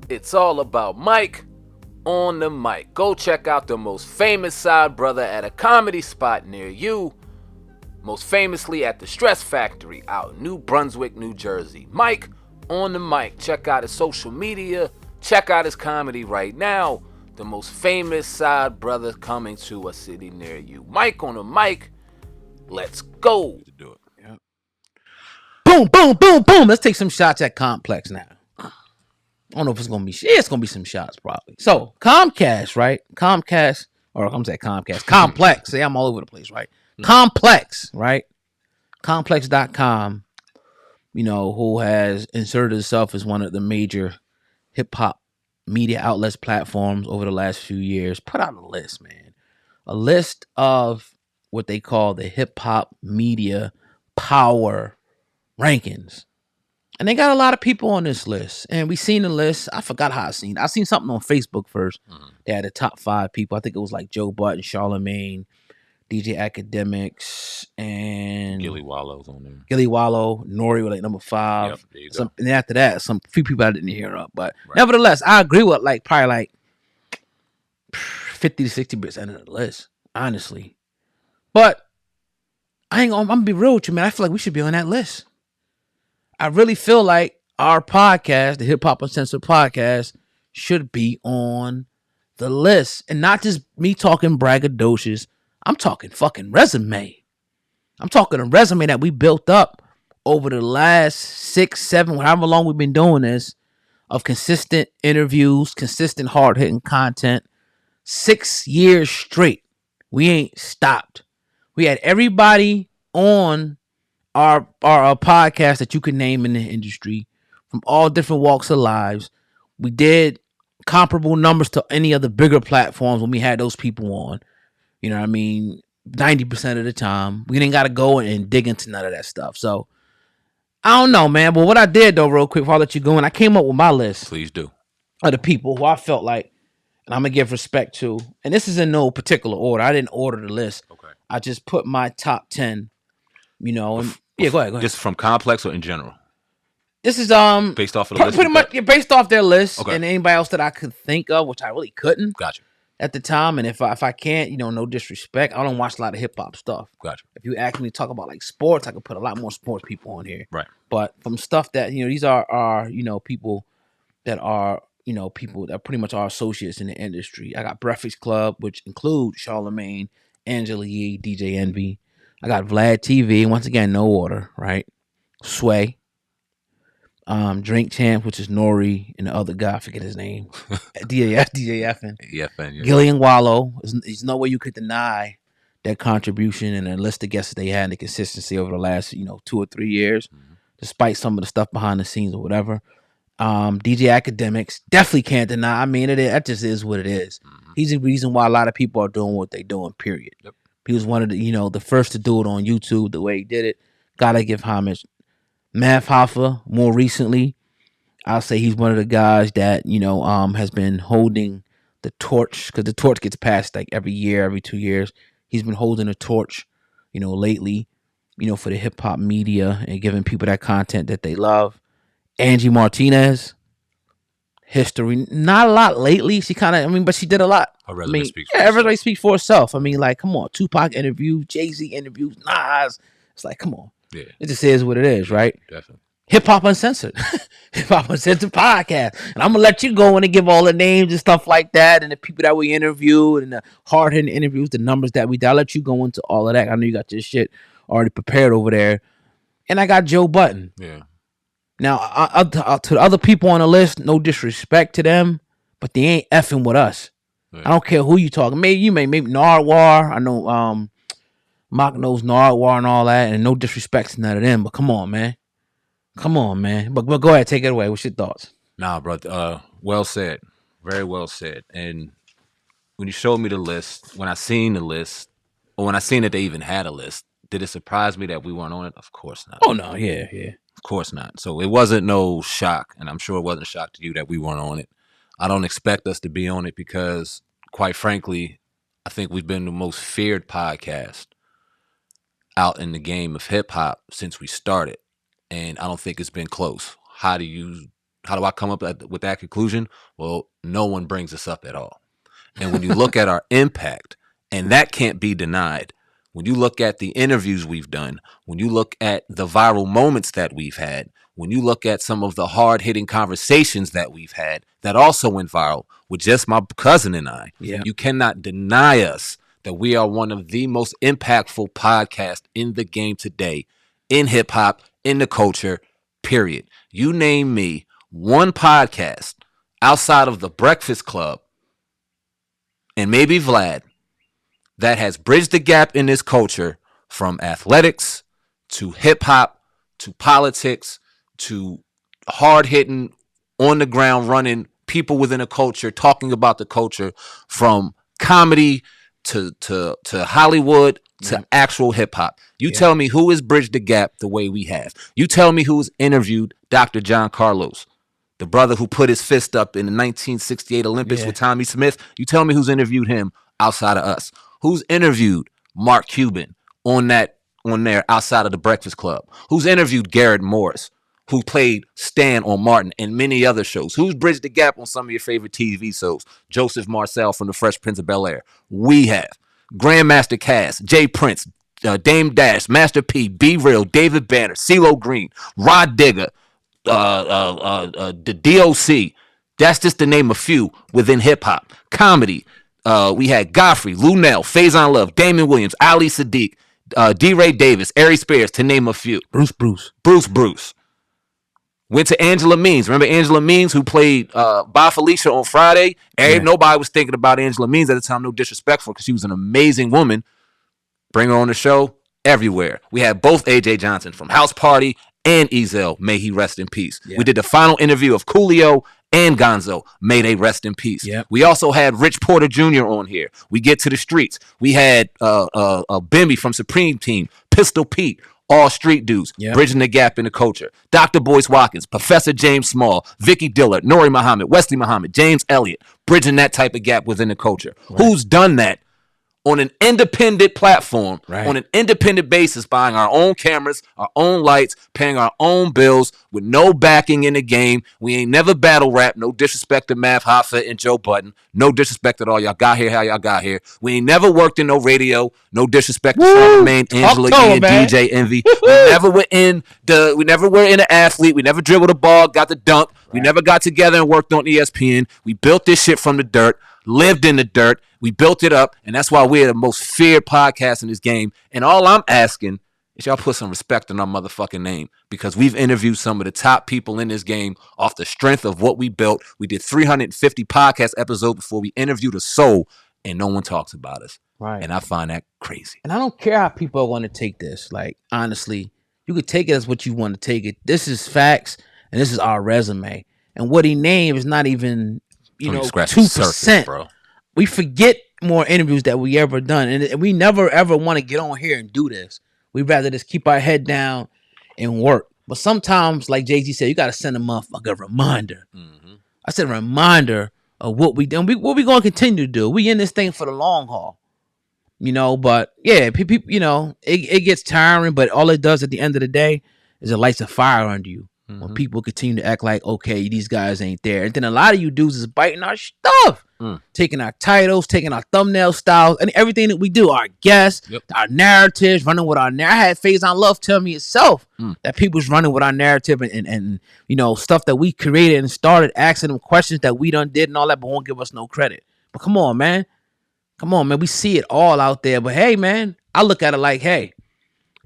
It's all about Mike on the mic. Go check out the most famous side brother at a comedy spot near you. Most famously at the Stress Factory out in New Brunswick, New Jersey. Mike on the mic. Check out his social media. Check out his comedy right now. The most famous side brother coming to a city near you. Mike on the mic. Let's go. Do it. Yep. Boom, boom, boom, boom. Let's take some shots at Complex now. I don't know if it's gonna be. It's gonna be some shots probably. So Comcast, right? Comcast, or I'm saying Comcast. Complex. See, I'm all over the place, right? Complex, right? Complex.com. You know, who has inserted itself as one of the major hip hop media outlets platforms over the last few years. Put out a list, man. A list of what they call the hip hop media power rankings. And they got a lot of people on this list. And we seen the list. I forgot how I seen it. I seen something on Facebook first. They had the top 5 people. I think it was like Joe Budden, Charlemagne, DJ Academics, and Gilly Wallow's on there. Gilly Wallow, Nori were like number 5. Yep, there you go. And then after that, some few people I didn't hear up. But nevertheless, I agree with like probably like 50 to 60% of the list, honestly. But I'm gonna be real with you, man. I feel like we should be on that list. I really feel like our podcast, the Hip Hop Uncensored podcast, should be on the list. And not just me talking braggadocious. I'm talking fucking resume. I'm talking a resume that we built up over the last 6, 7, however long we've been doing this, of consistent interviews, consistent hard-hitting content. 6 years straight. We ain't stopped. We had everybody on our podcast that you could name in the industry from all different walks of lives. We did comparable numbers to any of the bigger platforms when we had those people on. You know what I mean? 90% of the time. We didn't got to go and dig into none of that stuff. So, I don't know, man. But what I did, though, real quick, before I let you go, and I came up with my list Please do. of the people who I felt like, and I'm going to give respect to, and this is in no particular order. I didn't order the list. Okay. I just put my top 10, you know, and yeah, go ahead. Just from Complex or in general? This is Based off of the list? pretty much based off their list Okay. and anybody else that I could think of, which I really couldn't Gotcha. at the time. And if I can't, you know, no disrespect, I don't watch a lot of hip hop stuff. Gotcha. If you ask me to talk about like sports, I could put a lot more sports people on here. Right. But from stuff that, you know, these are you know, people that are, you know, people that pretty much are associates in the industry. I got Breakfast Club, which includes Charlemagne, Angela Yee, DJ Envy. I got Vlad TV, once again, no order, right? Sway. Drink Champ, which is Nori, and the other guy, I forget his name. DJFN. Yeah, fan. Gillian Wallow. There's no way you could deny their contribution and the list of guests that they had and the consistency over the last, you know, 2 or 3 years, despite some of the stuff behind the scenes or whatever. DJ Academics, definitely can't deny. I mean, that just is what it is. He's the reason why a lot of people are doing what they're doing, period. Yep. He was one of the, you know, the first to do it on YouTube, the way he did it. Gotta give homage. Math Hoffa, more recently, I'll say he's one of the guys that, you know, has been holding the torch, because the torch gets passed like every year, every 2 years. He's been holding a torch, you know, lately, you know, for the hip hop media and giving people that content that they love. Angie Martinez, history, not a lot lately. She kind of, I mean, but she did a lot. Her resume speaks for yeah, itself. everybody speaks for itself. I mean, like, come on, Tupac interview, Jay-Z interviews, Nas. It's like, come on. Yeah. It just is what it is, right? Definitely. Hip Hop Uncensored. Hip Hop Uncensored podcast. And I'm going to let you go in and give all the names and stuff like that and the people that we interviewed and the hard-hitting interviews, the numbers that we did. I'll let you go into all of that. I know you got your shit already prepared over there. And I got Joe Budden. Yeah. Now, to the other people on the list, no disrespect to them, but they ain't effing with us. Yeah. I don't care who you talking. Maybe Nardwar. I know Mock knows Nardwar and all that, and no disrespect to none of them, but come on, man. But go ahead, take it away. What's your thoughts? Nah, bro. Well said. Very well said. And when you showed me the list, when I seen the list, or when I seen that they even had a list, did it surprise me that we weren't on it? Of course not. Oh, no, yeah. Of course not. So it wasn't no shock, and I'm sure it wasn't a shock to you that we weren't on it. I don't expect us to be on it because, quite frankly, I think we've been the most feared podcast out in the game of hip hop since we started, and I don't think it's been close. How do you How do I come up with that conclusion? Well, no one brings us up at all. And when you look at our impact, and that can't be denied, when you look at the interviews we've done, when you look at the viral moments that we've had, when you look at some of the hard-hitting conversations that we've had that also went viral with just my cousin and I, you cannot deny us that we are one of the most impactful podcasts in the game today, in hip-hop, in the culture, period. You name me one podcast outside of The Breakfast Club and maybe Vlad that has bridged the gap in this culture from athletics to hip hop to politics to hard hitting, on the ground running people within a culture talking about the culture, from comedy to Hollywood to actual hip hop. You tell me who has bridged the gap the way we have. You tell me who's interviewed Dr. John Carlos, the brother who put his fist up in the 1968 Olympics with Tommy Smith. You tell me who's interviewed him outside of us. Who's interviewed Mark Cuban on there outside of The Breakfast Club? Who's interviewed Garrett Morris, who played Stan on Martin and many other shows? Who's bridged the gap on some of your favorite TV shows? Joseph Marcel from The Fresh Prince of Bel-Air. We have. Grandmaster Cass, Jay Prince, Dame Dash, Master P, B Real, David Banner, CeeLo Green, Rod Digger, the DOC. That's just to name a few within hip hop. Comedy, we had Godfrey, Lunel, Faison Love, Damon Williams, Ali Sadiq, D. Ray Davis, Ari Spears, to name a few. Bruce. Went to Angela Means. Remember Angela Means, who played Ba Felicia on Friday? Nobody was thinking about Angela Means at the time. No disrespectful, because she was an amazing woman. Bring her on the show everywhere. We had both AJ Johnson from House Party and Ezel. May he rest in peace. We did the final interview of Coolio and Gonzo. May they rest in peace. We also had Rich Porter Jr. on here. We get to the streets. We had Bimby from Supreme Team, Pistol Pete, all street dudes, bridging the gap in the culture. Dr. Boyce Watkins, Professor James Small, Vicky Dillard, Nori Muhammad, Wesley Muhammad, James Elliott, bridging that type of gap within the culture. Who's done that on an independent platform, on an independent basis, buying our own cameras, our own lights, paying our own bills with no backing in the game? We ain't never battle rap. No disrespect to Mav Hoffa and Joe Budden. No disrespect at all. Y'all got here how y'all got here. We ain't never worked in no radio. No disrespect to Charlamagne, Angela Yee, and DJ Envy. We never were in an athlete. We never dribbled the ball, got the dunk. We never got together and worked on ESPN. We built this shit from the dirt, lived in the dirt. We built it up, and that's why we're the most feared podcast in this game. And all I'm asking is y'all put some respect on our motherfucking name, because we've interviewed some of the top people in this game off the strength of what we built. We did 350 podcast episodes before we interviewed a soul, and no one talks about us. And I find that crazy. And I don't care how people are going to take this. Like, honestly, you could take it as what you want to take it. This is facts, and this is our resume. And what he named is not even, 2%, bro. We forget more interviews that we ever done, and we never ever want to get on here and do this. We'd rather just keep our head down and work. But sometimes, like Jay-Z said, you got to send a motherfucker a reminder. I said a reminder of what we done. What we going to continue to do. We in this thing for the long haul, But yeah, people, it gets tiring. But all it does at the end of the day is it lights a fire under you. When people continue to act like, okay, these guys ain't there. And then a lot of you dudes is biting our stuff. Taking our titles, taking our thumbnail styles, and everything that we do, our guests, our narratives, running with our narrative. I had Faison Love tell me itself that people's running with our narrative and stuff that we created and started, asking them questions that we done did and all that, but won't give us no credit. But come on, man. We see it all out there. But hey, man, I look at it like, hey,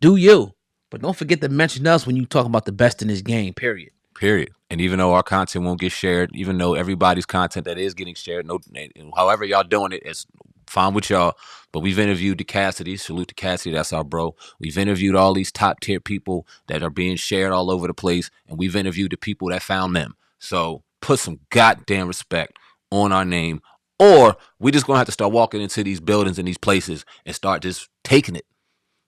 do you. But don't forget to mention us when you talk about the best in this game, period. And even though our content won't get shared, even though everybody's content that is getting shared, however y'all doing it, it's fine with y'all. But we've interviewed the Cassidy. Salute to Cassidy. That's our bro. We've interviewed all these top tier people that are being shared all over the place. And we've interviewed the people that found them. So put some goddamn respect on our name. Or we just going to have to start walking into these buildings and these places and start just taking it.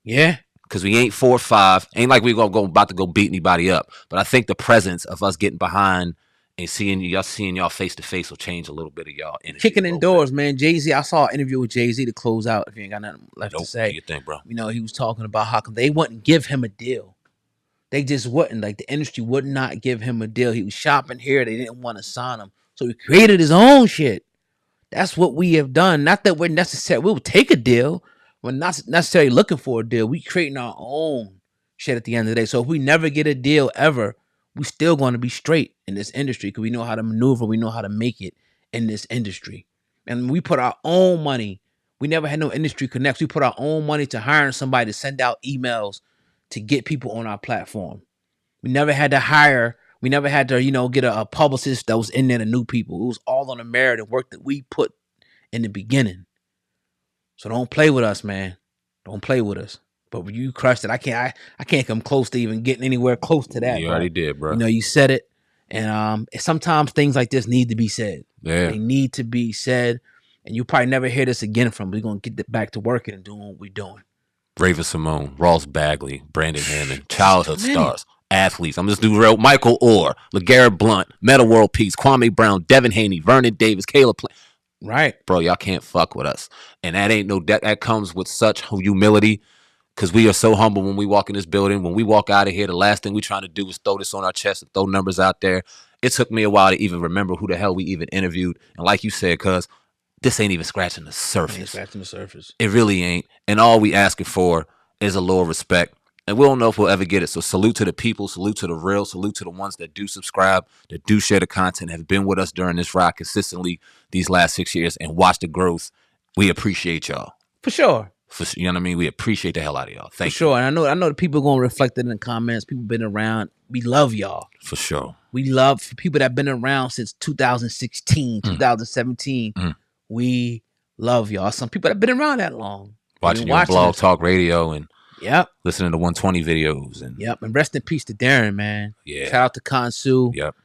Yeah. Because we ain't 4 or 5. Ain't like we about to go beat anybody up. But I think the presence of us getting behind and seeing y'all face to face will change a little bit of y'all energy. Kicking indoors, man. Jay-Z, I saw an interview with Jay-Z to close out. If you ain't got nothing left to say. What you think, bro? He was talking about how come they wouldn't give him a deal They just wouldn't. Like, the industry would not give him a deal. He was shopping here. They didn't want to sign him. So he created his own shit. That's what we have done. Not that we're necessary. We'll take a deal. We're not necessarily looking for a deal. We creating our own shit at the end of the day. So if we never get a deal ever, we still going to be straight in this industry because we know how to maneuver. We know how to make it in this industry. And we put our own money. We never had no industry connects. We put our own money to hiring somebody to send out emails to get people on our platform. We never had to hire. We never had to, get a publicist that was in there to new people. It was all on the merit and work that we put in the beginning. So don't play with us, man. Don't play with us. But when you crushed it, I can't come close to even getting anywhere close to that. You already did, bro. You said it. And sometimes things like this need to be said. Yeah. They need to be said. And you probably never hear this again from. We're going to get back to working and doing what we're doing. Raven Simone, Ross Bagley, Brandon Hammond, childhood stars, athletes. I'm just doing real. Michael Orr, LeGarrette Blunt, Meta World Peace, Kwame Brown, Devin Haney, Vernon Davis, Caleb Right. Bro, y'all can't fuck with us. And that ain't no, that comes with such humility because we are so humble when we walk in this building. When we walk out of here, the last thing we trying to do is throw this on our chest and throw numbers out there. It took me a while to even remember who the hell we even interviewed. And like you said, cuz this ain't even scratching the surface. It really ain't. And all we asking for is a little respect. And we don't know if we'll ever get it. So salute to the people, salute to the real, salute to the ones that do subscribe, that do share the content, have been with us during this ride consistently these last 6 years and watch the growth. We appreciate y'all. For sure. You know what I mean? We appreciate the hell out of y'all. Thank you. For sure. And I know the people going to reflect it in the comments. People been around. We love y'all. For sure. We love people that have been around since 2016, 2017. We love y'all. Some people that have been around that long. Watching your blog, talk radio, and listening to 120 videos. And and rest in peace to Darren, man. Yeah. Shout out to Kansu. Yep.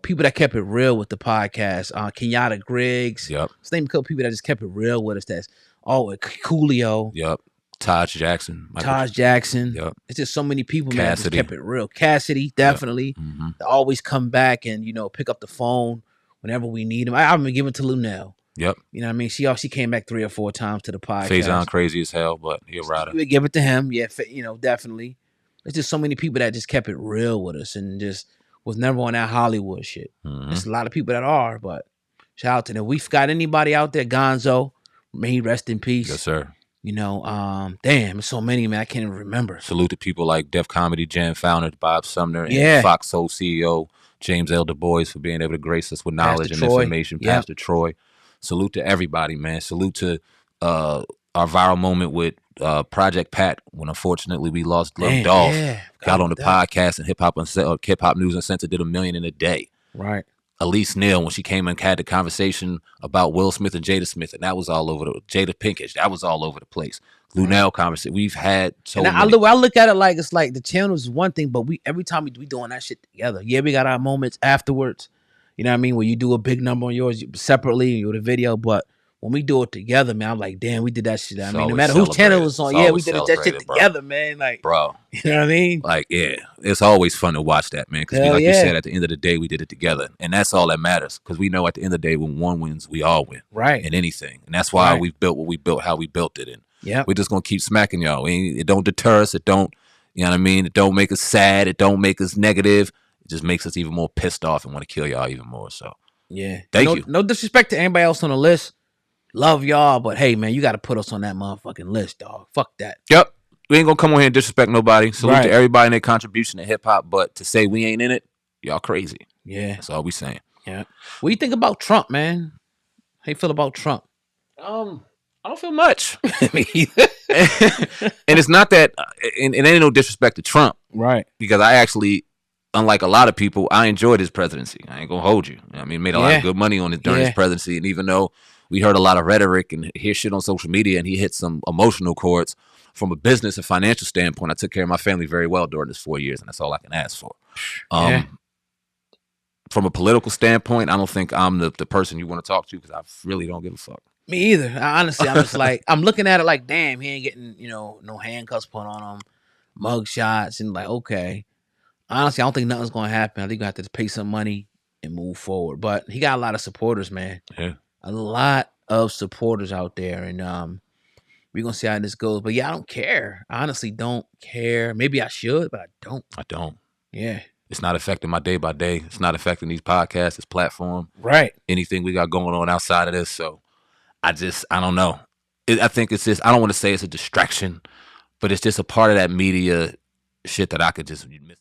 People that kept it real with the podcast. Kenyatta Griggs. Yep. Let's name a couple people that just kept it real with us. That's Coolio. Yep. Taj Jackson. Yep. It's just so many people, man, that just kept it real. Cassidy, definitely. Yep. Mm-hmm. They always come back and, pick up the phone whenever we need them. I've been giving to Lunel. Yep. You know what I mean? She came back 3 or 4 times to the podcast. Faison crazy as hell, but he'll ride it. We give it to him. Yeah, definitely. There's just so many people that just kept it real with us and just was never on that Hollywood shit. Mm-hmm. There's a lot of people that are, but shout out to them. We've got anybody out there, Gonzo, may he rest in peace. Yes, sir. Damn, there's so many, man. I can't even remember. Salute to people like Def Comedy Jam founder Bob Sumner and Fox Soul CEO James L. Du Bois for being able to grace us with knowledge and information. Pastor Troy. Salute to everybody, man. Salute to our viral moment with Project Pat when unfortunately we lost Love Dolph. Got on the podcast and Hip Hop News and Center did 1 million in a day. Right. Elise Neal, when she came and had the conversation about Will Smith and Jada Smith, and that was all over Jada Pinkett, that was all over the place. Lunel conversation. We've had so many. I look at it like it's like the channel is one thing, but every time we doing that shit together. Yeah, we got our moments afterwards. You know what I mean? Where you do a big number on yours separately, you do the video, but when we do it together, man, I'm like, damn, we did that shit. I mean, no matter whose channel it's on, we did that shit together, man. Like, bro, you know what I mean? Like, yeah, it's always fun to watch that, man. Because, like you said, at the end of the day, we did it together, and that's all that matters. Because we know at the end of the day, when one wins, we all win, right? In anything, and that's why we built what we built, how we built it, and we're just gonna keep smacking y'all. It don't deter us. It don't, you know what I mean? It don't make us sad. It don't make us negative. It just makes us even more pissed off and want to kill y'all even more. So, thank you. No disrespect to anybody else on the list. Love y'all, but hey, man, you got to put us on that motherfucking list, dog. Fuck that. Yep. We ain't going to come on here and disrespect nobody. Salute to everybody in their contribution to hip-hop, but to say we ain't in it, y'all crazy. Yeah. That's all we saying. Yeah. What do you think about Trump, man? How you feel about Trump? I don't feel much. Me either. And it's not that, and it ain't no disrespect to Trump. Right. Because I actually, unlike a lot of people, I enjoyed his presidency. I ain't going to hold you. I mean, made a lot of good money on it during his presidency, and even though we heard a lot of rhetoric and hear shit on social media, and he hit some emotional chords. From a business and financial standpoint, I took care of my family very well during this 4 years, and that's all I can ask for. From a political standpoint, I don't think I'm the person you want to talk to because I really don't give a fuck. Me either. Honestly, I'm just like, I'm looking at it like, damn, he ain't getting, no handcuffs put on him, mug shots, and like, okay. Honestly, I don't think nothing's going to happen. I think you have to pay some money and move forward. But he got a lot of supporters, man. Yeah. A lot of supporters out there, and We're gonna see how this goes. But yeah, I don't care. I honestly don't care. Maybe I should, but I don't. I don't. Yeah. It's not affecting my day by day. It's not affecting these podcasts, this platform, Right. anything we got going on outside of this. So I don't know. I think it's just, I don't want to say it's a distraction, but it's just a part of that media shit that I could just miss.